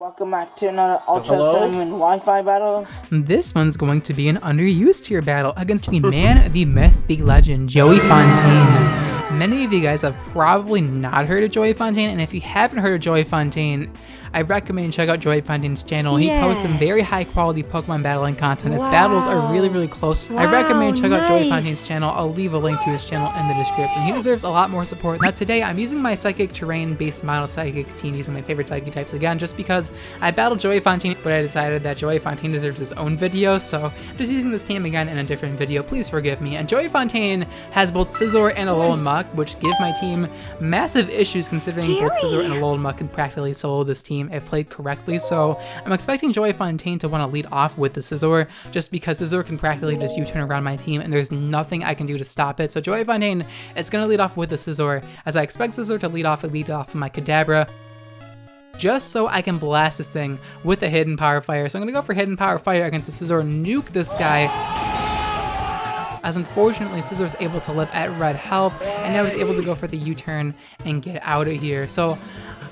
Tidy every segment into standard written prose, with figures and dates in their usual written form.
Welcome back to another Ultra Cinnamon Wi-Fi battle. This one's going to be an underused tier battle against the man, the myth, the legend, Joey Fontaine. Many of you guys have probably not heard of Joey Fontaine, and if you haven't heard of Joey Fontaine, I recommend you check out Joey Fontaine's channel. He posts some very high quality Pokemon battling content. His battles are really close. I recommend you check out Joey Fontaine's channel. I'll leave a link to his channel in the description. He deserves a lot more support. Now today I'm using my Psychic Terrain based model Psychic team using my favorite Psychic types again just because I battled Joey Fontaine, but I decided that Joey Fontaine deserves his own video, so I'm just using this team again in a different video. Please forgive me. And Joey Fontaine has both Scizor and Alolan Muck, which give my team massive issues considering both Scizor and Alolan Muck can practically solo this team if played correctly. So I'm expecting Joey Fontaine to want to lead off with the Scizor just because Scizor can practically just U-turn around my team and there's nothing I can do to stop it. So Joey Fontaine is going to lead off with the Scizor, as I expect Scizor to lead off with my Kadabra, just so I can blast this thing with a Hidden Power Fire. So I'm going to go for Hidden Power Fire against the Scizor, nuke this guy, as unfortunately Scizor's able to live at red health, and I was able to go for the U-turn and get out of here. So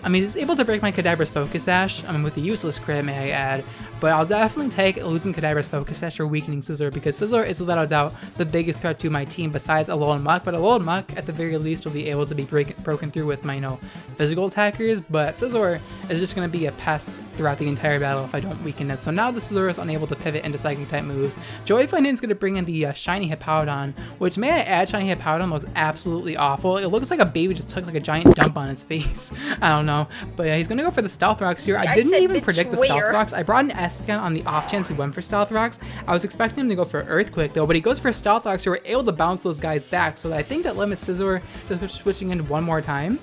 I mean, he's able to break my Kadabra's Focus Sash, with a useless crit, may I add, but I'll definitely take losing Kadabra's Focus Sash or weakening Scizor, because Scizor is without a doubt the biggest threat to my team besides Alolan Muck, but Alolan Muck at the very least will be able to be broken through with my, physical attackers, but Scizor is just going to be a pest throughout the entire battle if I don't weaken it. So now the Scizor is unable to pivot into Psychic type moves. Joey Fontaine's going to bring in the Shiny Hippowdon, which, may I add, Shiny Hippowdon looks absolutely awful. It looks like a baby just took like a giant dump on its face. I don't know, but yeah, he's going to go for the Stealth Rocks here. I didn't even predict the Stealth Rocks. I brought an Espeon on the off chance he went for Stealth Rocks. I was expecting him to go for Earthquake though, but he goes for Stealth Rocks, so we're able to bounce those guys back, so I think that limits Scizor to switching in one more time,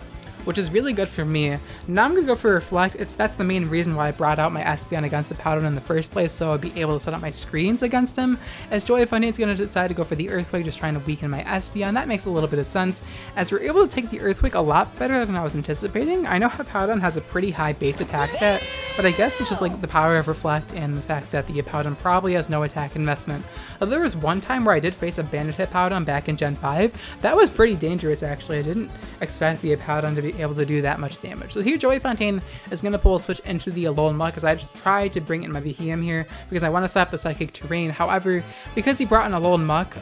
which is really good for me. Now I'm going to go for Reflect. That's the main reason why I brought out my Espeon against the Powder in the first place, so I'd be able to set up my screens against him, as Joey Fontaine's going to decide to go for the Earthquake, just trying to weaken my Espeon. That makes a little bit of sense, as we're able to take the Earthquake a lot better than I was anticipating. I know Hippowdon has a pretty high base attack stat, but I guess it's just like the power of Reflect and the fact that the Hippowdon probably has no attack investment. There was one time where I did face a Banded Hippowdon back in Gen 5. That was pretty dangerous actually. I didn't expect the Hippowdon to be able to do that much damage. So here Joey Fontaine is going to pull a switch into the Alolan Muck, as I tried to bring in my Behem here because I want to stop the Psychic Terrain. However, because he brought in Alolan Muck,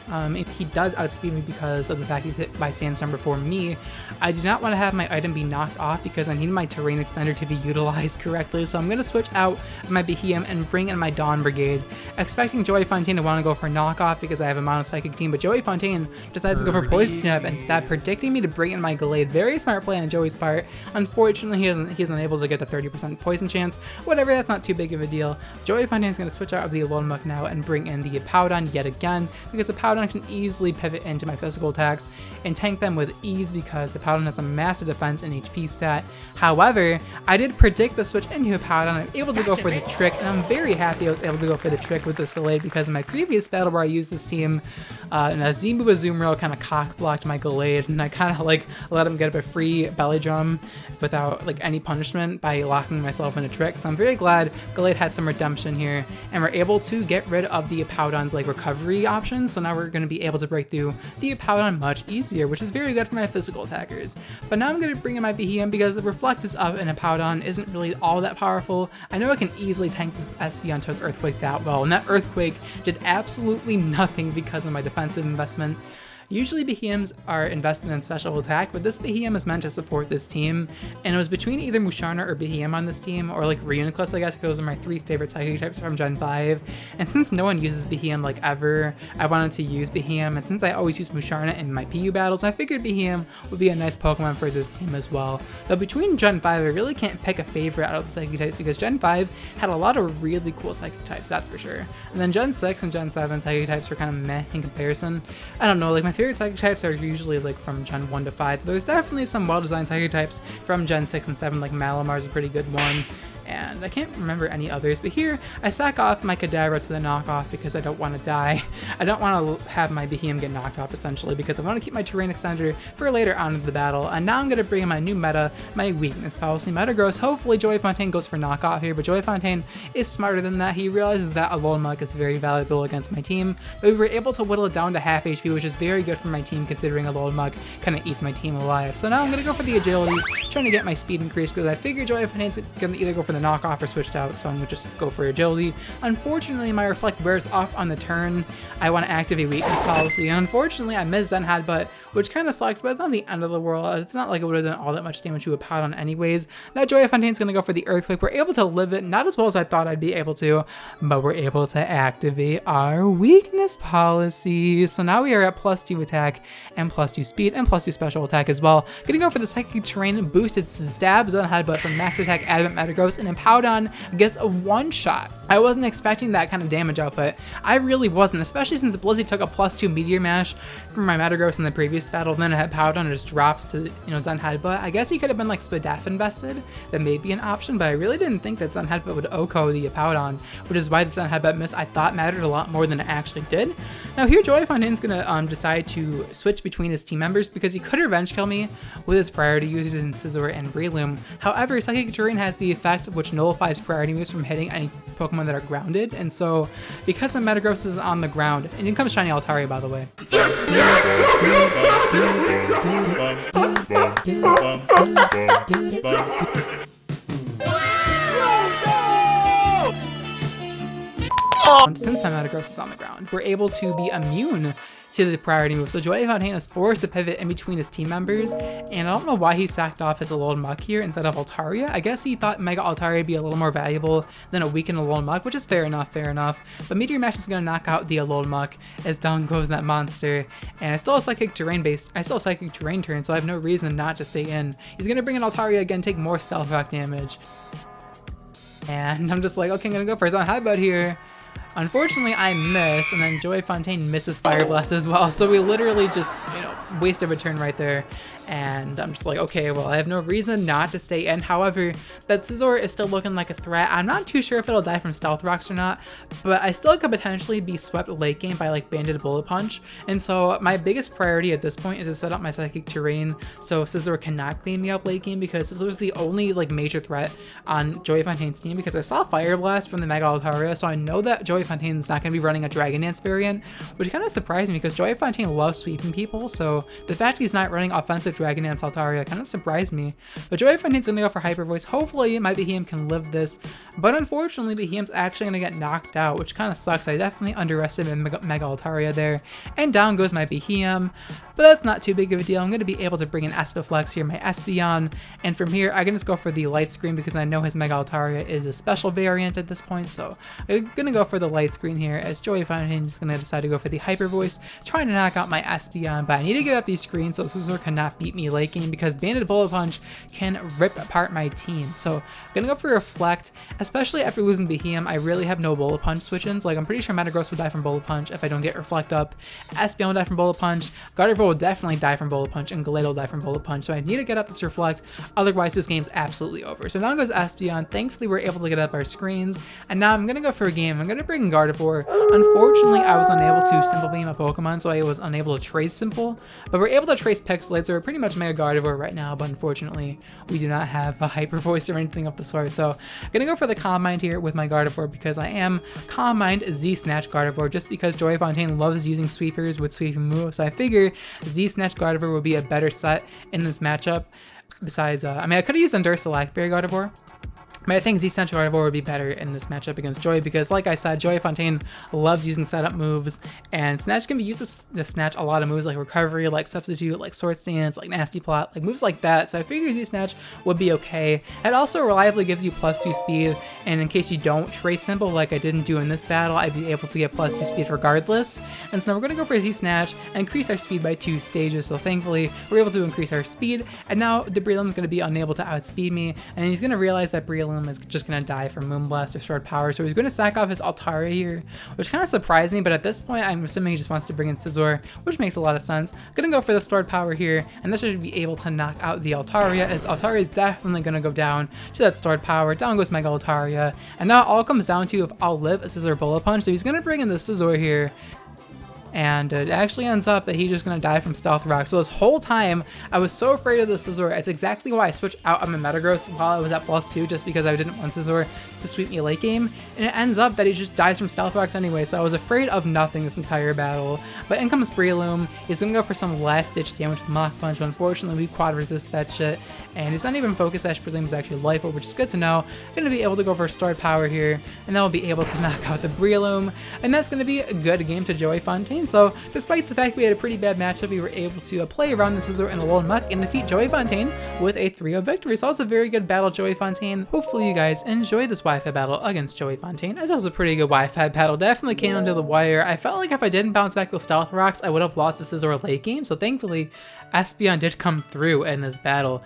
he does outspeed me because of the fact he's hit by Sandstorm before me. I do not want to have my item be knocked off because I need my Terrain Extender to be utilized correctly, so I'm going to switch out my Behem and bring in my Dawn Brigade, expecting Joey Fontaine to want to go for knockoff because I have a mono Psychic team, but Joey Fontaine decides to go for Poison Jab instead, predicting me to bring in my Gallade. Very smart play on Joey's part. Unfortunately, he's unable to get the 30% poison chance. Whatever, that's not too big of a deal. Joey Fontaine's going to switch out of the Alolan Muck now and bring in the Hippowdon yet again, because the Hippowdon can easily pivot into my physical attacks and tank them with ease because the Hippowdon has a massive defense and HP stat. However, I did predict the switch into Hippowdon. I'm able to go for the trick, and I'm very happy I was able to go for the trick with this Gallade because in my previous battle where I used this team, and a Zimu Azumarill kind of cock blocked my Gallade, and I kind of let him get up a free belly drum without any punishment by locking myself in a trick. So I'm very glad Gallade had some redemption here, and we're able to get rid of the Hippowdon's recovery options. So now we're going to be able to break through the Hippowdon much easier, which is very good for my physical attackers. But now I'm going to bring in my Behem because Reflect is up and Hippowdon isn't really all that powerful. I know I can easily tank this Espeon took Earthquake that well, and that Earthquake did absolutely nothing because of my defensive investment. Usually Behems are invested in special attack, but this Behem is meant to support this team, and it was between either Musharna or Behem on this team, or Reuniclus, I guess, because those are my three favorite Psychic types from Gen 5, and since no one uses Behem ever, I wanted to use Behem, and since I always use Musharna in my PU battles, I figured Behem would be a nice Pokemon for this team as well. Though between Gen 5, I really can't pick a favorite out of the Psychic types because Gen 5 had a lot of really cool Psychic types, that's for sure. And then Gen 6 and Gen 7 Psychic types were kind of meh in comparison. I don't know, my favorite Psychic types are usually from Gen 1 to 5. There's definitely some well-designed Psychic types from Gen 6 and 7, Malamar's a pretty good one. and I can't remember any others, but here I sack off my Kadabra to the knockoff because I don't want to die. I don't want to have my Behem get knocked off essentially because I want to keep my terrain extender for later on in the battle. And now I'm going to bring in my new meta, my weakness policy, Metagross. Hopefully Joey Fontaine goes for knockoff here, but Joey Fontaine is smarter than that. He realizes that Alolan Muck is very valuable against my team, but we were able to whittle it down to half HP, which is very good for my team considering Alolan Muck kind of eats my team alive. So now I'm going to go for the agility, trying to get my speed increased because I figure Joey Fontaine's going to either go for the knockoff walk off or switched out, so I'm gonna just go for agility. Unfortunately, my reflect wears off on the turn. I want to activate weakness policy, and unfortunately I missed Zen Headbutt, which kind of sucks, but it's not the end of the world. It's not like it would have done all that much damage to a Powdon anyways. Now Joey Fontaine's gonna go for the Earthquake. We're able to live it, not as well as I thought I'd be able to, but we're able to activate our weakness policy. So now we are at +2 attack and +2 speed and +2 special attack as well. Gonna go for the Psychic Terrain, boosted stab Zen Headbutt from max attack Advent Metagross, and then Powdon gets a one-shot. I wasn't expecting that kind of damage output. I really wasn't, especially since Blizzy took a +2 Meteor Mash from my Metagross in the previous battle, then I had Powdon and it just drops to, you know, Zen Headbutt. I guess he could have been like Spadaf invested. That may be an option, but I really didn't think that Zen Headbutt would OHKO the Powdon, which is why the Zen Headbutt miss I thought mattered a lot more than it actually did. Now here Joey Fontaine's gonna decide to switch between his team members because he could revenge kill me with his priority users in Scizor and Breloom. However, Psychic Terrain has the effect which nullifies priority moves from hitting any Pokemon that are grounded, and so because my Metagross is on the ground, and in comes Shiny Altaria, by the way. Since my Metagross is on the ground, we're able to be immune to the priority move. So Joey Fontaine is forced to pivot in between his team members, and I don't know why he sacked off his Alolan Muck here instead of Altaria. I guess he thought Mega Altaria would be a little more valuable than a weakened Alolan Muck, which is fair enough. But Meteor Mash is going to knock out the Alolan Muck as down goes that monster, and I still have Psychic Terrain turn, so I have no reason not to stay in. He's going to bring in Altaria again, take more Stealth Rock damage, and I'm just like, okay, I'm going to go for Zen Headbutt here. Unfortunately, I miss, and then Joey Fontaine misses Fire Blast as well. So we literally just, you know, wasted a turn right there. And I'm just like, okay, well, I have no reason not to stay in. However, that Scizor is still looking like a threat. I'm not too sure if it'll die from Stealth Rocks or not, but I still could potentially be swept late game by like Banded Bullet Punch. And so my biggest priority at this point is to set up my Psychic Terrain so Scizor cannot clean me up late game, because Scizor's the only like major threat on Joey Fontaine's team, because I saw Fire Blast from the Mega Altaria, so I know that Joey Fontaine's not going to be running a Dragon Dance variant, which kind of surprised me because Joey Fontaine loves sweeping people, so the fact he's not running offensive Dragon Dance Altaria kind of surprised me. But Joey Fontaine's gonna go for Hyper Voice. Hopefully my Behemoth can live this, but unfortunately Behemoth's actually gonna get knocked out, which kind of sucks. I definitely underestimated Mega Altaria there, and down goes my Behemoth, but that's not too big of a deal. I'm gonna be able to bring in Espiflex here, my Espeon, and from here I can just go for the Light Screen because I know his Mega Altaria is a special variant at this point, so I'm gonna go for the Light Screen here as Joey Fontaine is gonna decide to go for the Hyper Voice, trying to knock out my Espeon, but I need to get up these screens so Scizor cannot beat me late game because Banded Bullet Punch can rip apart my team. So I'm gonna go for Reflect, especially after losing Behemoth. I really have no Bullet Punch switch-ins. Like, I'm pretty sure Metagross would die from Bullet Punch if I don't get Reflect up. Espeon will die from Bullet Punch. Gardevoir will definitely die from Bullet Punch, and Gallade will die from Bullet Punch. So I need to get up this Reflect, otherwise this game's absolutely over. So now goes Espeon. Thankfully we're able to get up our screens, and now I'm gonna go for a game. I'm gonna bring Gardevoir. Unfortunately I was unable to Simple Beam a Pokemon, so I was unable to trace Simple, but we're able to trace Pixelate, so we're pretty much Mega Gardevoir right now, but unfortunately we do not have a Hyper Voice or anything of the sort. So I'm gonna go for the Calm Mind here with my Gardevoir because I am Calm Mind Z-Snatch Gardevoir, just because Joey Fontaine loves using sweepers with sweeping moves, so I figure Z-Snatch Gardevoir would be a better set in this matchup. Besides, I mean, I could have used Endursalacc Berry Gardevoir, but I think Z-Snatch Gardevoir would be better in this matchup against Joey because, like I said, Joey Fontaine loves using setup moves, and Snatch can be used to snatch a lot of moves like Recovery, like Substitute, like Sword Stance, like Nasty Plot, like moves like that. So I figured Z-Snatch would be okay. It also reliably gives you +2 speed, and in case you don't trace Simple like I didn't do in this battle, I'd be able to get +2 speed regardless. And so now we're going to go for Z-Snatch and increase our speed by 2 stages. So thankfully we're able to increase our speed, and now the Breloom is going to be unable to outspeed me, and he's going to realize that Breloom is just going to die from Moonblast or Sword Power, so he's going to sack off his Altaria here, which kind of surprised me, but at this point I'm assuming he just wants to bring in Scizor, which makes a lot of sense. I'm going to go for the Sword Power here, and this should be able to knock out the Altaria, as Altaria is definitely going to go down to that Sword Power. Down goes Mega Altaria, and now it all comes down to if I'll live a Scizor Bullet Punch, so he's going to bring in the Scizor here. and it actually ends up that he's just gonna die from Stealth Rock. So this whole time, I was so afraid of the Scizor. It's exactly why I switched out on my Metagross while I was at +2, just because I didn't want Scizor to sweep me late game, and it ends up that he just dies from Stealth Rocks anyway, so I was afraid of nothing this entire battle. But in comes Breloom. He's gonna go for some last ditch damage with Mach Punch, but unfortunately we quad resist that shit, and he's not even Focus Sash. Breloom is actually Life Orb, which is good to know. Gonna be able to go for Stored Power here, and then we'll be able to knock out the Breloom, and that's gonna be a good game to Joey Fontaine. So despite the fact we had a pretty bad matchup, we were able to play around the Scizor in a lone muck and defeat Joey Fontaine with a 3-0 victory. So that was a very good battle, Joey Fontaine. Hopefully you guys enjoyed this Wi-Fi battle against Joey Fontaine, as it was a pretty good Wi-Fi battle. Definitely came down to the wire. I felt like if I didn't bounce back those Stealth Rocks, I would have lost the Scizor late game. So thankfully, Espeon did come through in this battle.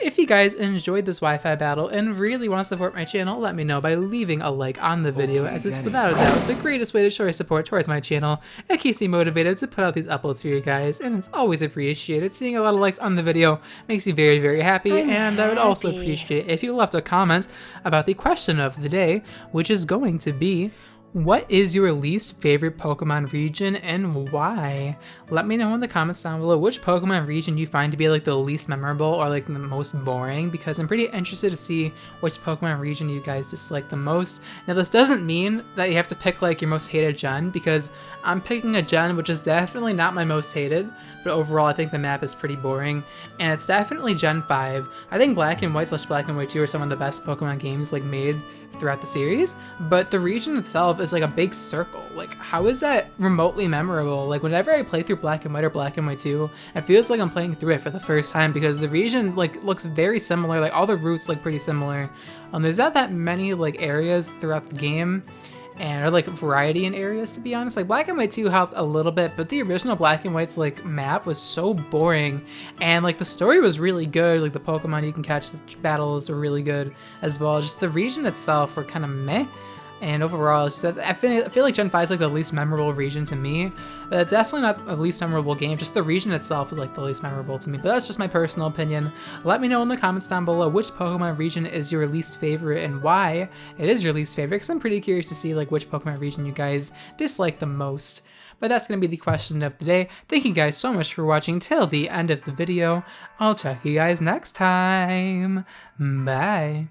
If you guys enjoyed this Wi-Fi battle and really want to support my channel, let me know by leaving a like on the video, as it's without a doubt the greatest way to show your support towards my channel. It keeps me motivated to put out these uploads for you guys, and it's always appreciated. Seeing a lot of likes on the video makes me very, very happy, and I would also appreciate it if you left a comment about the question of the day, which is going to be, what is your least favorite Pokemon region and why? Let me know in the comments down below which Pokemon region you find to be like the least memorable or like the most boring, because I'm pretty interested to see which Pokemon region you guys dislike the most. Now this doesn't mean that you have to pick like your most hated gen, because I'm picking a gen which is definitely not my most hated, but overall I think the map is pretty boring, and it's definitely Gen 5. I think Black and White / Black and White 2 are some of the best Pokemon games like made throughout the series, but the region itself is like a big circle. Like, how is that remotely memorable? Like, whenever I play through Black and White or Black and White 2, it feels like I'm playing through it for the first time, because the region like looks very similar, like all the routes like pretty similar. There's not that many like areas throughout the game, and or like variety in areas, to be honest. Like Black and White 2 helped a little bit, but the original Black and White's like map was so boring, and like the story was really good, like the Pokemon you can catch, the battles were really good as well. Just the region itself were kind of meh. And overall, it's just, I feel like Gen 5 is like the least memorable region to me. But it's definitely not the least memorable game, just the region itself is like the least memorable to me. But that's just my personal opinion. Let me know in the comments down below which Pokemon region is your least favorite and why it is your least favorite, because I'm pretty curious to see like which Pokemon region you guys dislike the most. But that's going to be the question of the day. Thank you guys so much for watching till the end of the video. I'll check you guys next time. Bye.